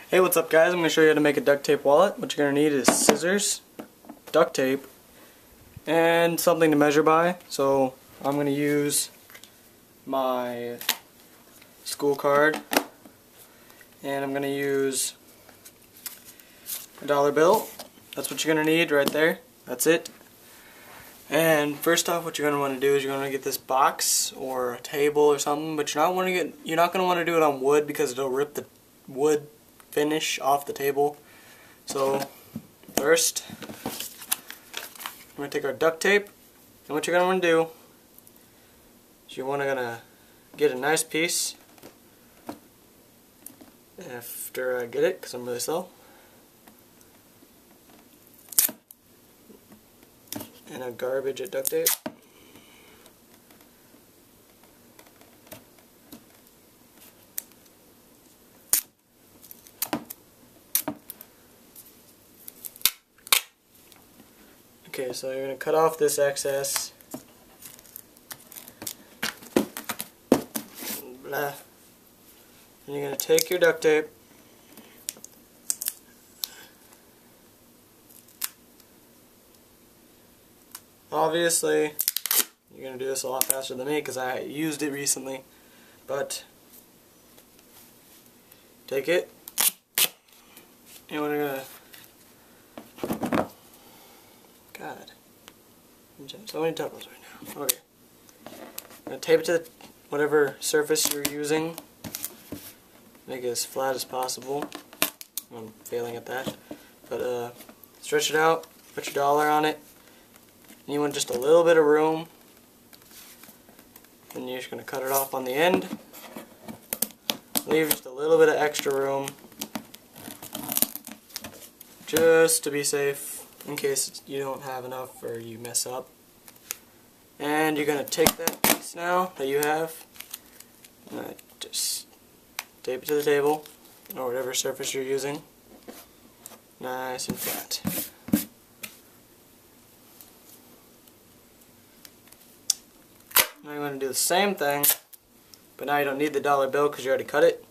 Hey, what's up guys? I'm going to show you how to make a duct tape wallet. What you're going to need is scissors, duct tape, and something to measure by. So I'm going to use my school card, and I'm going to use a dollar bill. That's what you're going to need right there. That's it. And first off, what you're going to want to do is you're going to get this box or a table or something, but you're not going to want to do it on wood because it'll rip the wood finish off the table. So first, we're going to take our duct tape, and what you're going to want to do is you're going to get a nice piece. After I get it, because I'm really slow, and a garbage of duct tape. Okay, so you're going to cut off this excess. Blah. And you're going to take your duct tape, obviously you're going to do this a lot faster than me because I used it recently, but take it, and we're going to, God, I'm so many doubles right now. Okay, I'm going to tape it to whatever surface you're using. Make it as flat as possible. I'm failing at that. But stretch it out, put your dollar on it, and you want just a little bit of room. And you're just going to cut it off on the end. Leave just a little bit of extra room, just to be safe, in case you don't have enough or you mess up. And you're going to take that piece now that you have, and just tape it to the table, or whatever surface you're using, nice and flat. Now you want to do the same thing, but now you don't need the dollar bill because you already cut it,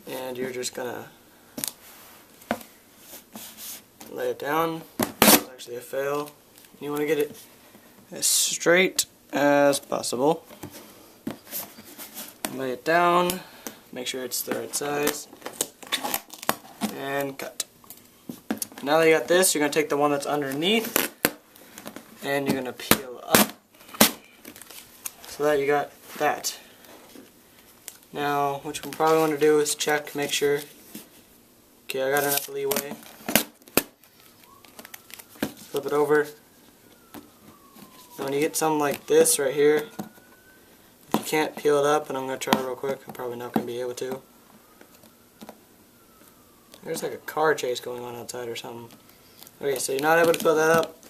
and you're just going to lay it down. It's actually a fail. You want to get it as straight as possible. Lay it down. Make sure it's the right size, and cut. Now that you got this, you're going to take the one that's underneath, and you're going to peel up, so that you got that. Now, what you probably want to do is check, make sure, okay, I got enough leeway. Flip it over. Now when you get something like this right here, you can't peel it up, and I'm going to try real quick. I'm probably not going to be able to. There's like a car chase going on outside or something. Okay, so you're not able to peel that up,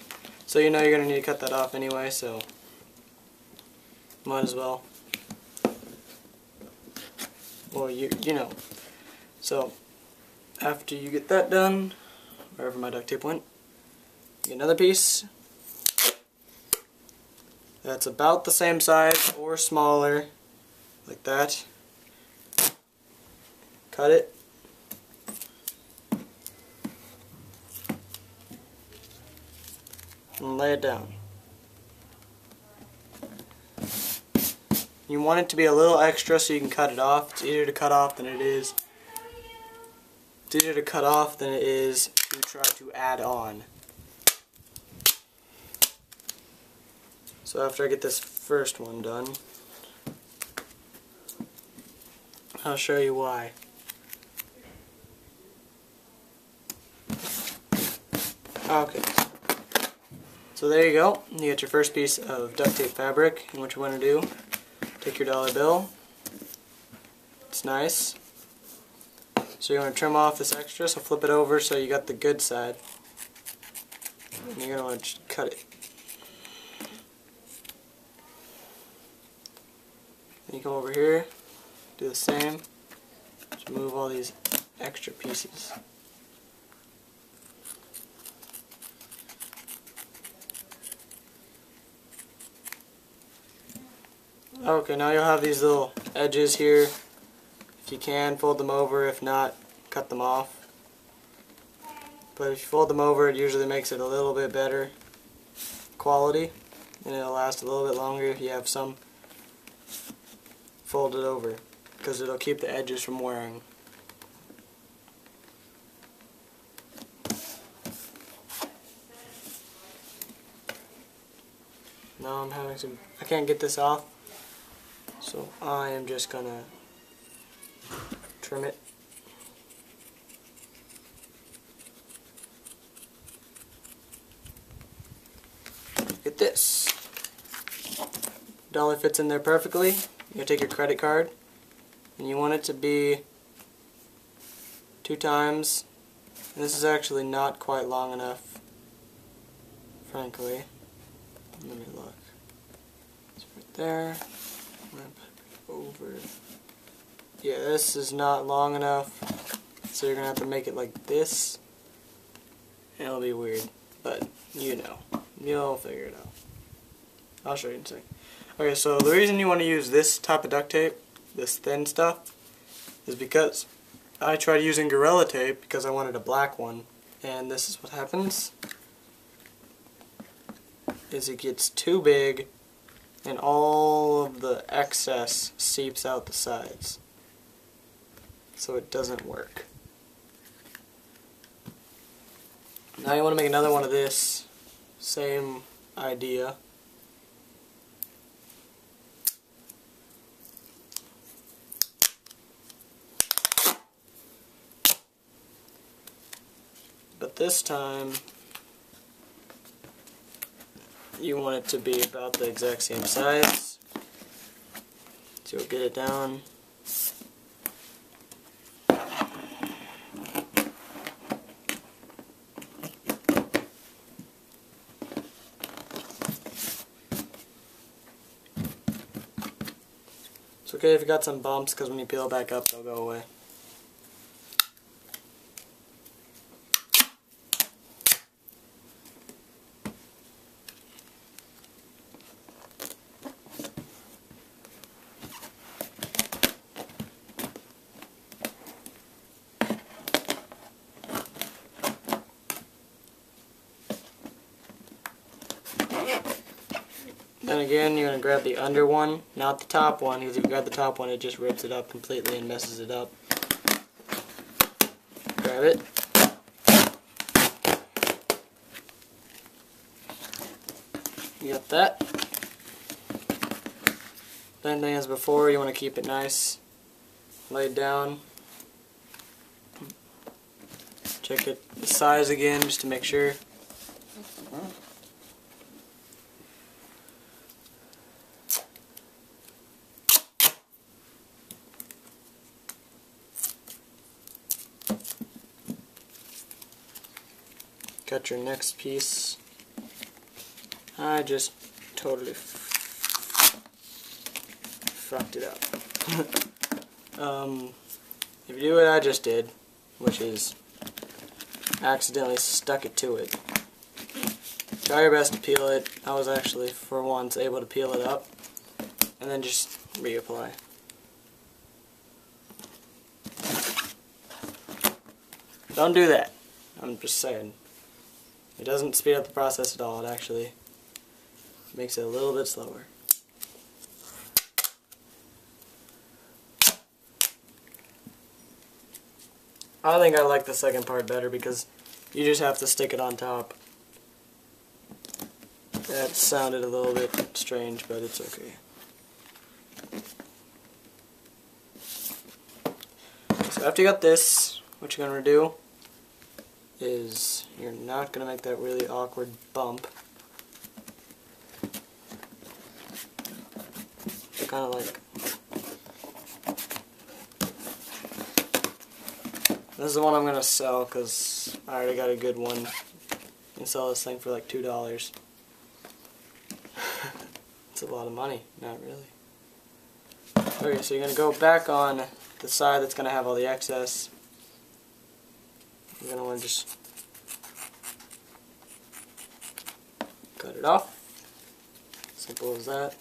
so you know you're going to need to cut that off anyway, so might as well. Well, you know. So after you get that done, wherever my duct tape went, you get another piece that's about the same size or smaller, like that. Cut it. And lay it down. You want it to be a little extra so you can cut it off. It's easier to cut off than it is. It's easier to cut off than it is to try to add on. So after I get this first one done, I'll show you why. Okay. So there you go. You got your first piece of duct tape fabric, and what you want to do, take your dollar bill. It's nice. So you want to trim off this extra, so flip it over so you got the good side. And you're going to want to cut it. Then you come over here, do the same, just remove all these extra pieces. Okay, now you'll have these little edges here. If you can, fold them over. If not, cut them off. But if you fold them over, it usually makes it a little bit better quality, and it'll last a little bit longer if you have some folded over, because it'll keep the edges from wearing. Now I'm having some, I can't get this off, so I am just gonna trim it. Get this. Dollar fits in there perfectly. You take your credit card, and you want it to be 2 times. And this is actually not quite long enough, frankly. Let me look. It's right there. I'm gonna put it over. Yeah, this is not long enough, so you're gonna have to make it like this. And it'll be weird, but you know, you'll figure it out. I'll show you in a second. Okay, so the reason you want to use this type of duct tape, this thin stuff, is because I tried using Gorilla Tape because I wanted a black one, and this is what happens. Is it gets too big and all of the excess seeps out the sides, so it doesn't work. Now you want to make another one of this, same idea. But this time you want it to be about the exact same size, so you'll get it down. It's okay if you got some bumps, because when you peel it back up they'll go away. Then again, you're going to grab the under one, not the top one, because if you grab the top one it just rips it up completely and messes it up. Grab it. You got that. Same thing as before, you want to keep it nice, laid down. Check it the size again just to make sure. Got your next piece. I just totally fucked it up. If you do what I just did, which is accidentally stuck it to it, try your best to peel it. I was actually, for once, able to peel it up, and then just reapply. Don't do that. I'm just saying. It doesn't speed up the process at all, it actually makes it a little bit slower. I think I like the second part better because you just have to stick it on top. That sounded a little bit strange, but it's okay. So after you got this, what you're going to do is you're not going to make that really awkward bump. Kind of like, this is the one I'm going to sell because I already got a good one. You can sell this thing for like $2. It's a lot of money. Not really. Okay, so you're going to go back on the side that's going to have all the excess. You're going to want to just cut it off. Simple as that.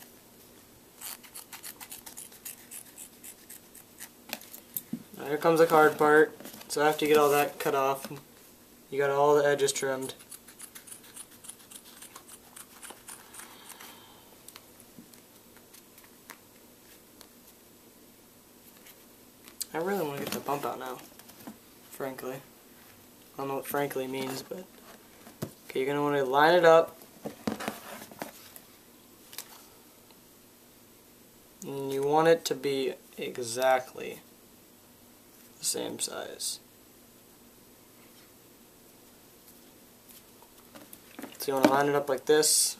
Now here comes the hard part. So after you get all that cut off, you got all the edges trimmed. I really want to get the bump out now, frankly. I don't know what frankly means, but okay, you're going to want to line it up. And you want it to be exactly the same size. So you want to line it up like this.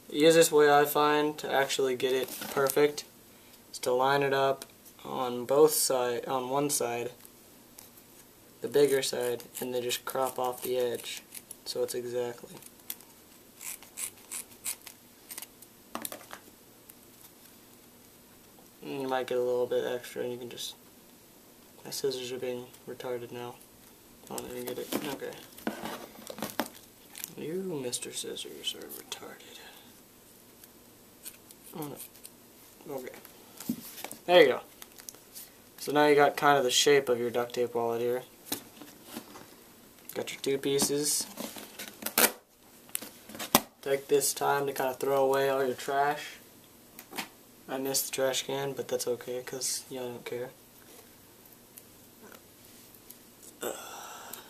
The easiest way I find to actually get it perfect is to line it up on both sides, on one side, the bigger side, and then just crop off the edge so it's exactly. And you might get a little bit extra, and you can just. My scissors are being retarded now. I don't even get it. Okay. You, Mr. Scissors, are retarded. Oh no. Okay. There you go. So now you got kind of the shape of your duct tape wallet here. Got your two pieces. Take this time to kind of throw away all your trash. I missed the trash can, but that's okay because I don't care.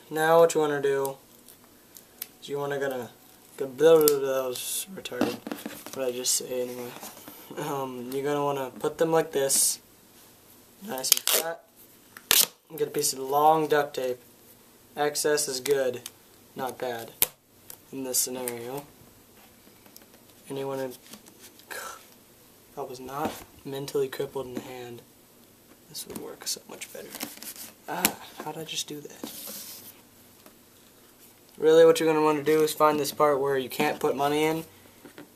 Now what you want to do is you want to that was retarded. What I just say anyway. You're gonna want to put them like this, nice and flat. Get a piece of long duct tape. Excess is good, not bad in this scenario. And you want to. If I was not mentally crippled in the hand, this would work so much better. How did I just do that? Really what you're going to want to do is find this part where you can't put money in,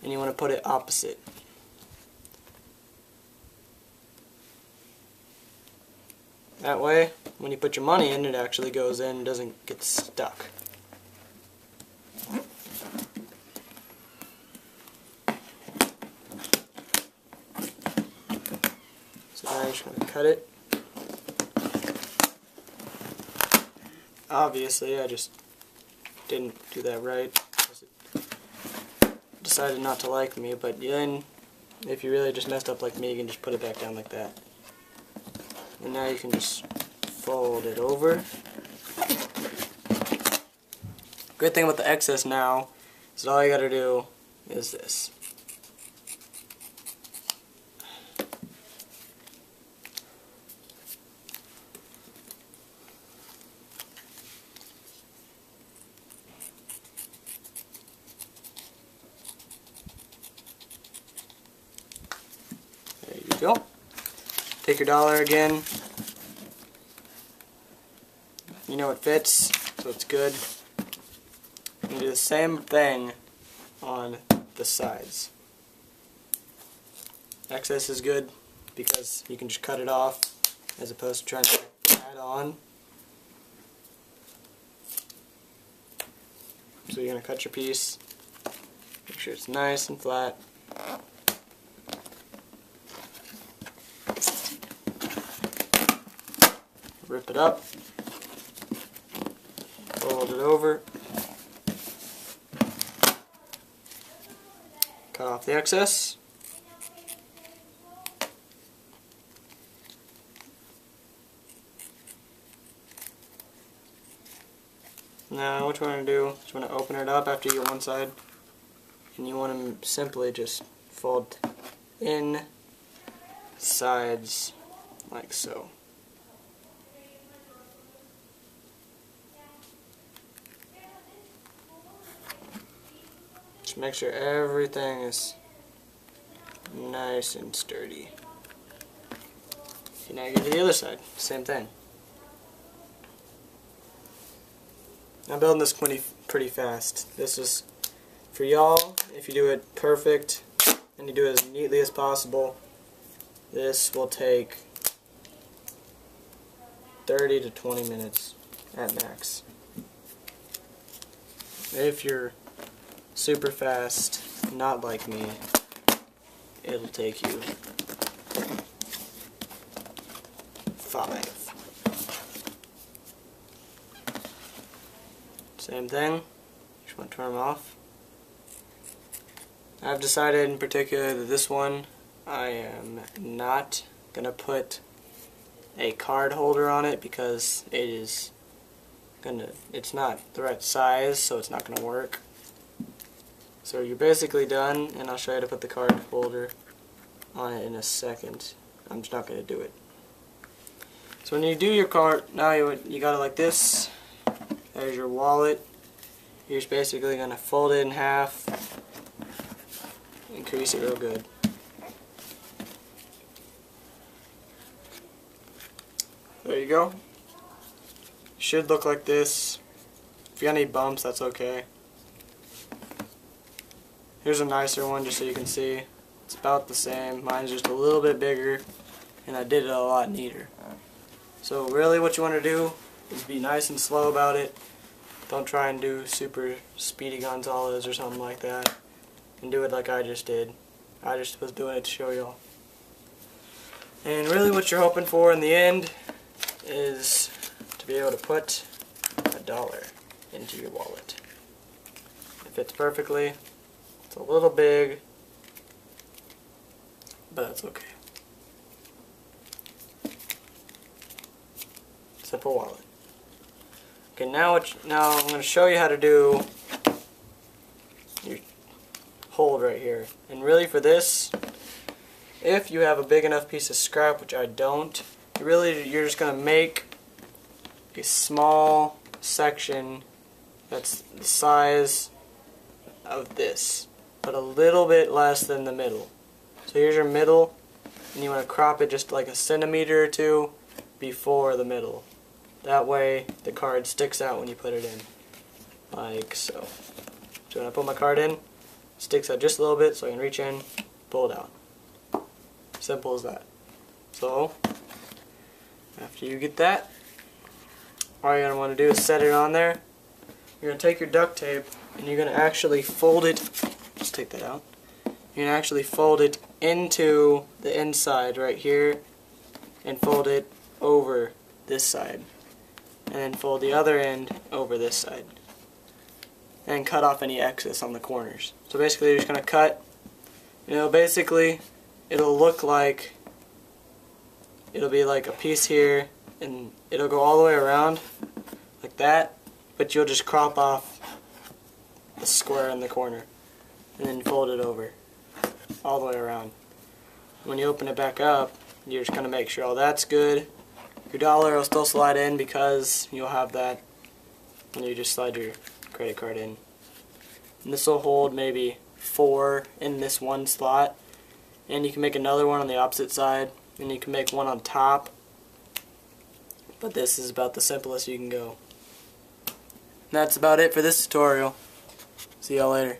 and you want to put it opposite. That way, when you put your money in, it actually goes in and doesn't get stuck. So now you're just going to cut it. Obviously, I just didn't do that right because it decided not to like me, but then if you really just messed up like me, you can just put it back down like that. And now you can just fold it over. Good thing about the excess now is that all you gotta do is this. There you go. Take your dollar again. You know it fits, so it's good. And do the same thing on the sides. Excess is good because you can just cut it off as opposed to trying to add on. So you're going to cut your piece, make sure it's nice and flat. Rip it up, fold it over, cut off the excess. Now what you want to do is you want to open it up after you get one side, and you want to simply just fold in sides like so. Just make sure everything is nice and sturdy. Okay, now you go to the other side, same thing. I'm building this pretty fast. This is for y'all. If you do it perfect and you do it as neatly as possible, this will take 30 to 20 minutes at max. If you're super fast, not like me, it'll take you 5. Same thing. Just want to turn them off. I've decided in particular that this one I am not going to put a card holder on it because it's not the right size, so it's not going to work. So you're basically done, and I'll show you how to put the card holder on it in a second. I'm just not going to do it. So when you do your card, now you got it like this. There's your wallet. You're just basically going to fold it in half and crease it real good. There you go. Should look like this. If you got any bumps, that's okay. Here's a nicer one just so you can see. It's about the same. Mine's just a little bit bigger, and I did it a lot neater. So really what you want to do is be nice and slow about it. Don't try and do super speedy Gonzalez or something like that. And do it like I just did. I just was doing it to show y'all. And really what you're hoping for in the end is to be able to put $1 into your wallet. It fits perfectly. It's a little big, but that's okay. Simple wallet. Okay, now I'm going to show you how to do your hold right here. And really for this, if you have a big enough piece of scrap, which I don't, you're just going to make a small section that's the size of this, but a little bit less than the middle. So here's your middle, and you want to crop it just like a centimeter or two before the middle. That way the card sticks out when you put it in, like so. So when I put my card in, it sticks out just a little bit so I can reach in, pull it out. Simple as that. So after you get that, all you're going to want to do is set it on there. You're going to take your duct tape and you're going to actually fold it, just take that out. You're going to actually fold it into the inside right here and fold it over this side. And then fold the other end over this side. And cut off any excess on the corners. So basically you're just going to cut, basically it'll look like, it'll be like a piece here and it'll go all the way around like that, but you'll just crop off the square in the corner and then fold it over all the way around. When you open it back up, you're just going to make sure all that's good. Your dollar will still slide in because you'll have that when you just slide your credit card in. And this will hold maybe 4 in this one slot, and you can make another one on the opposite side, and you can make one on top, but this is about the simplest you can go. And that's about it for this tutorial. See y'all later.